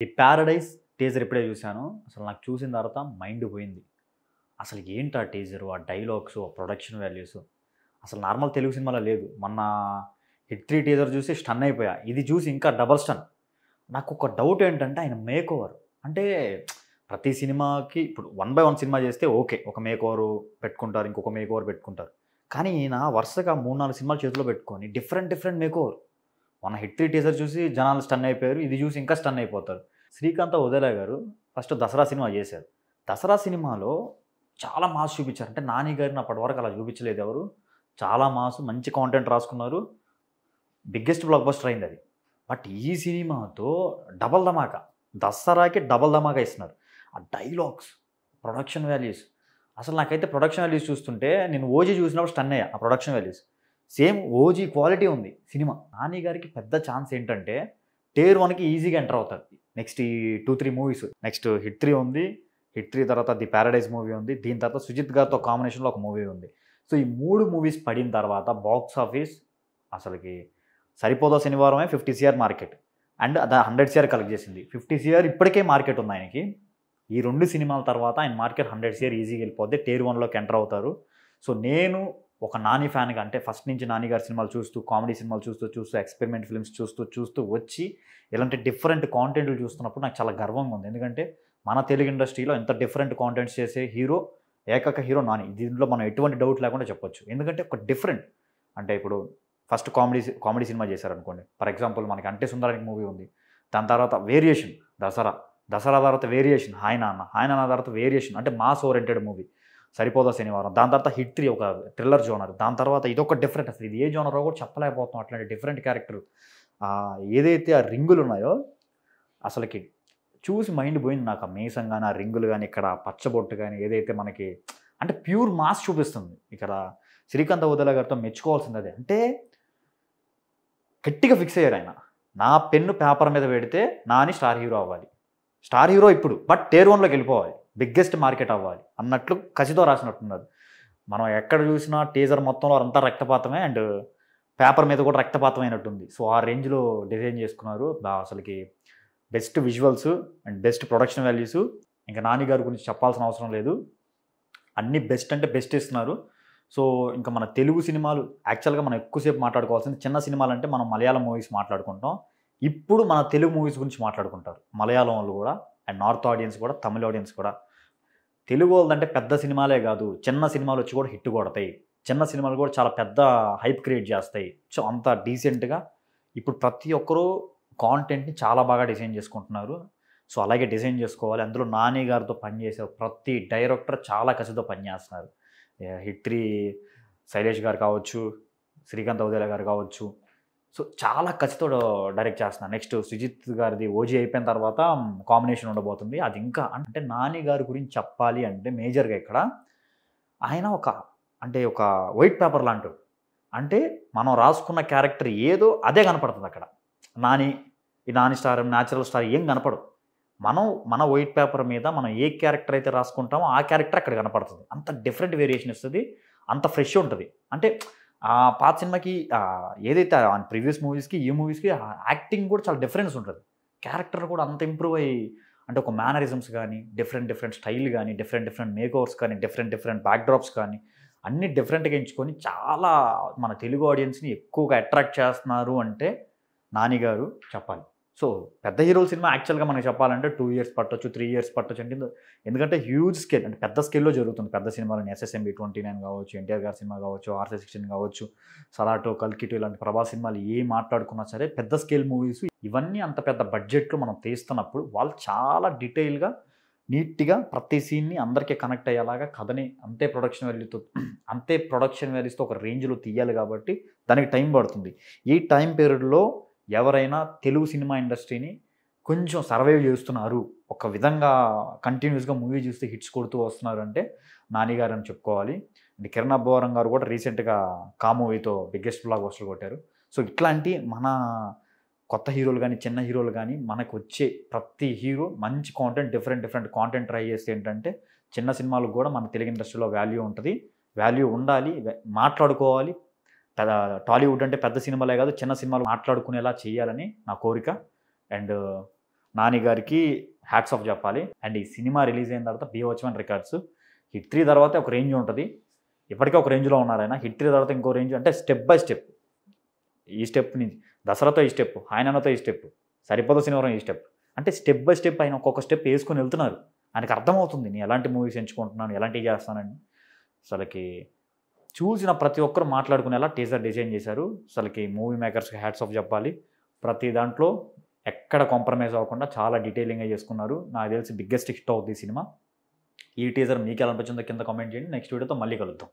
ఈ 'Paradise' teaser ఇప్పుడే చూసాను. అసలు నాకు చూసిన తర్వాత మైండ్ పోయింది. అసలు ఏంటి ఆ టీజరు, ఆ డైలాగ్సు, ఆ ప్రొడక్షన్ వాల్యూసు అసలు నార్మల్ తెలుగు సినిమాలో లేదు. మొన్న 'హిట్ 3' టీజర్ చూసి స్టన్ అయిపోయా. ఇది చూసి ఇంకా డబల్ స్టన్. నాకొక డౌట్ ఏంటంటే ఆయన మేక్ ఓవర్. అంటే ప్రతి సినిమాకి ఇప్పుడు 1 బై 1 సినిమా చేస్తే ఓకే. ఒక మేక్ ఓవరు పెట్టుకుంటారు. ఇంకొక మేక్ ఓవర్ పెట్టుకుంటారు. కానీ ఈయన వరుసగా 3, 4 సినిమాలు చేతిలో పెట్టుకొని డిఫరెంట్ మేక్ ఓవర్. మొన్న 'హిట్ 3' టీజర్ చూసి జనాలు స్టన్ అయిపోయారు. ఇది చూసి ఇంకా స్టన్ అయిపోతారు. శ్రీకాంత్ వదేలా గారు ఫస్ట్ 'దసరా' సినిమా చేశారు. 'దసరా' సినిమాలో చాలా మాస్ చూపించారు. అంటే 'నాని' గారిని అప్పటివరకు అలా చూపించలేదు ఎవరు. చాలా మాస్, మంచి కాంటెంట్ రాసుకున్నారు. బిగ్గెస్ట్ బ్లాక్ బస్టర్ అయింది అది. బట్ ఈ సినిమాతో డబల్ ధమాకా. 'దసరా'కి డబల్ ధమాకా ఇస్తున్నారు. ఆ డైలాగ్స్, ప్రొడక్షన్ వాల్యూస్ అసలు నాకైతే ప్రొడక్షన్ వాల్యూస్ చూస్తుంటే నేను 'ఓజీ' చూసినప్పుడు స్టన్ అయ్యా ఆ production values. Same 'OG' quality ఉంది సినిమా. 'నాని' గారికి పెద్ద ఛాన్స్ ఏంటంటే టేర్ 1కి ఈజీగా ఎంటర్ అవుతారు. నెక్స్ట్ ఈ 2, 3 మూవీస్. నెక్స్ట్ 'హిట్ 3' ఉంది. 'హిట్ 3' తర్వాత 'ది ప్యారడైజ్' మూవీ ఉంది. దీని తర్వాత సుజిత్ గారితో కాంబినేషన్‌లో ఒక మూవీ ఉంది. సో ఈ 3 మూవీస్ పడిన తర్వాత బాక్స్ ఆఫీస్ అసలకి సరిపోదా శనివారమే 50 సీఆర్ మార్కెట్. అండ్ అది 100 సీఆర్ కలెక్ట్ చేసింది. 50 సీఆర్ ఇప్పటికే మార్కెట్ ఉంది ఆయనకి. ఈ 2 సినిమాల తర్వాత ఆయన మార్కెట్ 100 సీఆర్ ఈజీగా వెళ్ళిపోద్ది. టేర్ 1లోకి ఎంటర్ అవుతారు. సో నేను ఒక 'నాని' ఫ్యాన్‌గా అంటే ఫస్ట్ నుంచి 'నాని' గారి సినిమాలు చూస్తూ, కామెడీ సినిమాలు చూస్తూ, ఎక్స్పెరిమెంట్ ఫిల్మ్స్ చూస్తూ వచ్చి ఇలాంటి డిఫరెంట్ కాంటెంట్లు చూస్తున్నప్పుడు నాకు చాలా గర్వంగా ఉంది. ఎందుకంటే మన తెలుగు ఇండస్ట్రీలో ఎంత డిఫరెంట్ కాంటెంట్స్ చేసే హీరో, ఏకైక హీరో 'నాని'. దీంట్లో మనం ఎటువంటి డౌట్ లేకుండా చెప్పొచ్చు. ఎందుకంటే ఒక డిఫరెంట్ అంటే ఇప్పుడు ఫస్ట్ కామెడీ సినిమా చేశారనుకోండి. ఫర్ ఎగ్జాంపుల్ మనకి 'అంటే సుందరానికి' మూవీ ఉంది. దాని తర్వాత వేరియేషన్ 'దసరా' తర్వాత వేరియేషన్ 'హాయ్ నాన్న' తర్వాత వేరియేషన్ అంటే మాస్ ఓరియెంటెడ్ మూవీ 'సరిపోదా శనివారం'. దాని తర్వాత 'హిట్ 3' ఒక థ్రిల్లర్ జోనర్. దాని తర్వాత ఇదొక డిఫరెంట్, అసలు ఇది ఏ జోనరో కూడా చెప్పలేకపోతున్నాం. అట్లాంటి డిఫరెంట్ క్యారెక్టర్. ఏదైతే ఆ రింగులు ఉన్నాయో అసలుకి చూసి మైండ్ పోయింది నాకు. ఆ మీసం కానీ, ఆ రింగులు కానీ, ఇక్కడ పచ్చబొట్టు కానీ ఏదైతే మనకి అంటే ప్యూర్ మాస్ చూపిస్తుంది. ఇక్కడ శ్రీకాంత్ వదేలా గారితో మెచ్చుకోవాల్సింది అదే. అంటే గట్టిగా ఫిక్స్ అయ్యారు ఆయన. నా పెన్ను పేపర్ మీద పెడితే 'నాని' స్టార్ హీరో అవ్వాలి. స్టార్ హీరో ఇప్పుడు, బట్ టేర్ 1లోకి వెళ్ళిపోవాలి. బిగ్గెస్ట్ మార్కెట్ అవ్వాలి అన్నట్లు కసితో రాసినట్టున్నారు. మనం ఎక్కడ చూసినా టీజర్ మొత్తంలో అంతా రక్తపాతమే అండ్ పేపర్ మీద కూడా రక్తపాతం అయినట్టుంది. సో ఆ రేంజ్లో డిజైన్ చేసుకున్నారు. అసలుకి best visuals and best production values. ఇంకా 'నాని' గారి గురించి చెప్పాల్సిన అవసరం లేదు. అన్ని బెస్ట్ అంటే బెస్ట్ ఇస్తున్నారు. సో ఇంకా మన తెలుగు సినిమాలు యాక్చువల్గా మనం ఎక్కువసేపు మాట్లాడుకోవాల్సింది చిన్న సినిమాలు అంటే మనం మలయాళం మూవీస్ మాట్లాడుకుంటాం. ఇప్పుడు మన తెలుగు మూవీస్ గురించి మాట్లాడుకుంటారు మలయాళం వాళ్ళు కూడా అండ్ నార్త్ ఆడియన్స్ కూడా, తమిళ ఆడియన్స్ కూడా. తెలుగు వాళ్ళదంటే పెద్ద సినిమాలే కాదు, చిన్న సినిమాలు వచ్చి కూడా హిట్ కొడతాయి. చిన్న సినిమాలు కూడా చాలా పెద్ద హైప్ క్రియేట్ చేస్తాయి. సో అంత డీసెంట్గా ఇప్పుడు ప్రతి ఒక్కరూ కాంటెంట్ని చాలా బాగా డిజైన్ చేసుకుంటున్నారు. సో అలాగే డిజైన్ చేసుకోవాలి. అందులో 'నాని' గారితో పనిచేసే ప్రతి డైరెక్టర్ చాలా కసితో పనిచేస్తున్నారు. 'హిట్ 3' శైలేష్ గారు కావచ్చు, శ్రీకాంత్ వదేలా గారు కావచ్చు. సో చాలా కసితో డైరెక్ట్ చేస్తున్నారు. నెక్స్ట్ సుజిత్ గారిది 'ఓజీ' అయిపోయిన తర్వాత కాంబినేషన్ ఉండబోతుంది. అది ఇంకా అంటే 'నాని' గారి గురించి చెప్పాలి అంటే మేజర్గా ఇక్కడ ఆయన ఒక వైట్ పేపర్ లాంటివాడు. అంటే మనం రాసుకున్న క్యారెక్టర్ ఏదో అదే కనపడుతుంది అక్కడ. ఈ 'నాని' స్టార్, న్యాచురల్ స్టార్ ఏం కనపడవు. మన వైట్ పేపర్ మీద మనం ఏ క్యారెక్టర్ అయితే రాసుకుంటామో ఆ క్యారెక్టర్ అక్కడ కనపడుతుంది. అంత డిఫరెంట్ వేరియేషన్ ఇస్తుంది. అంత ఫ్రెష్ ఉంటుంది. అంటే పాత సినిమాకి ఏదైతే ప్రీవియస్ మూవీస్కి ఈ మూవీస్కి యాక్టింగ్ కూడా చాలా డిఫరెన్స్ ఉంటుంది. క్యారెక్టర్ కూడా అంత ఇంప్రూవ్ అయ్యి అంటే ఒక మేనరిజమ్స్ కానీ, డిఫరెంట్ స్టైల్ కానీ, డిఫరెంట్ మేకోవర్స్ కానీ, డిఫరెంట్ బ్యాక్డ్రాప్స్ కానీ అన్నీ డిఫరెంట్గా ఎంచుకొని చాలా మన తెలుగు ఆడియన్స్ని ఎక్కువగా అట్రాక్ట్ చేస్తున్నారు అంటే 'నాని' గారు చెప్పాలి. సో పెద్ద హీరోల సినిమా యాక్చువల్గా మనకి చెప్పాలంటే 2 ఇయర్స్ పట్టొచ్చు, 3 ఇయర్స్ పట్టొచ్చు. అంటే ఎందుకంటే హ్యూజ్ స్కేల్ అంటే పెద్ద స్కేల్లో జరుగుతుంది పెద్ద సినిమాలని. 'SSMB 29' కావచ్చు, ఎన్టీఆర్ గారి సినిమా కావచ్చు, 'RC16' కావచ్చు, 'సలాటో', 'కల్కి 2' ఇలాంటి ప్రభాస్ సినిమాలు ఏ మాట్లాడుకున్నా సరే పెద్ద స్కేల్ మూవీస్ ఇవన్నీ అంత పెద్ద బడ్జెట్లో మనం తీస్తున్నప్పుడు వాళ్ళు చాలా డీటెయిల్గా, నీట్గా ప్రతి సీన్ని అందరికీ కనెక్ట్ అయ్యేలాగా కథని అంతే ప్రొడక్షన్ వాల్యూస్తో ఒక రేంజ్లో తీయాలి కాబట్టి దానికి టైం పడుతుంది. ఈ టైం పీరియడ్లో ఎవరైనా తెలుగు సినిమా ఇండస్ట్రీని కొంచెం సర్వైవ్ చేస్తున్నారు, ఒక విధంగా కంటిన్యూస్గా మూవీ చూస్తే హిట్స్ కొడుతూ వస్తున్నారు అంటే 'నాని' గారు అని చెప్పుకోవాలి. అండ్ కిరణ్ అబ్బవరం గారు కూడా రీసెంట్గా 'కా' మూవీతో బిగ్గెస్ట్ బ్లాక్ బస్టర్ కొట్టారు. సో ఇట్లాంటి మన కొత్త హీరోలు కానీ, చిన్న హీరోలు కానీ మనకు వచ్చే ప్రతి హీరో మంచి కాంటెంట్, డిఫరెంట్ కాంటెంట్ ట్రై చేస్తే ఏంటంటే చిన్న సినిమాలకు కూడా మన తెలుగు ఇండస్ట్రీలో వాల్యూ ఉంటుంది. వాల్యూ ఉండాలి, మాట్లాడుకోవాలి. టాలీవుడ్ అంటే పెద్ద సినిమాలే కాదు, చిన్న సినిమాలు మాట్లాడుకునేలా చేయాలని నా కోరిక. అండ్ నాని గారికి హ్యాట్స్ ఆఫ్ చెప్పాలి. అండ్ ఈ సినిమా రిలీజ్ అయిన తర్వాత బీవచ్మన్ రికార్డ్స్ హిట్ 3 తర్వాత ఒక రేంజ్ ఉంటుంది, ఇప్పటికే ఒక రేంజ్లో ఉన్నారు ఆయన. హిట్ 3 తర్వాత ఇంకో రేంజ్, అంటే స్టెప్ బై స్టెప్, ఈ స్టెప్ నుంచి దసరాతో ఈ స్టెప్, ఆయనతో ఈ స్టెప్, సరిపోదు శనివారం ఈ స్టెప్, అంటే స్టెప్ బై స్టెప్ ఆయన ఒక్కొక్క స్టెప్ వేసుకొని వెళ్తున్నారు. ఆయనకు అర్థమవుతుంది నేను ఎలాంటి మూవీస్ ఎంచుకుంటున్నాను, ఎలాంటివి చేస్తానని. అసలుకి చూసిన ప్రతి ఒక్కరు మాట్లాడుకునేలా టీజర్ డిజైన్ చేశారు. అసలుకి మూవీ మేకర్స్కి హ్యాట్స్ ఆఫ్ చెప్పాలి. ప్రతి దాంట్లో ఎక్కడ కాంప్రమైజ్ అవ్వకుండా చాలా డీటెయిలింగ్గా చేసుకున్నారు. నాకు తెలిసి బిగ్గెస్ట్ హిట్ అవుతుంది ఈ సినిమా. ఈ టీజర్ మీకు ఎలా అనిపించిందో కింద కామెంట్ చేయండి. నెక్స్ట్ వీడియోతో మళ్ళీ కలుద్దాం.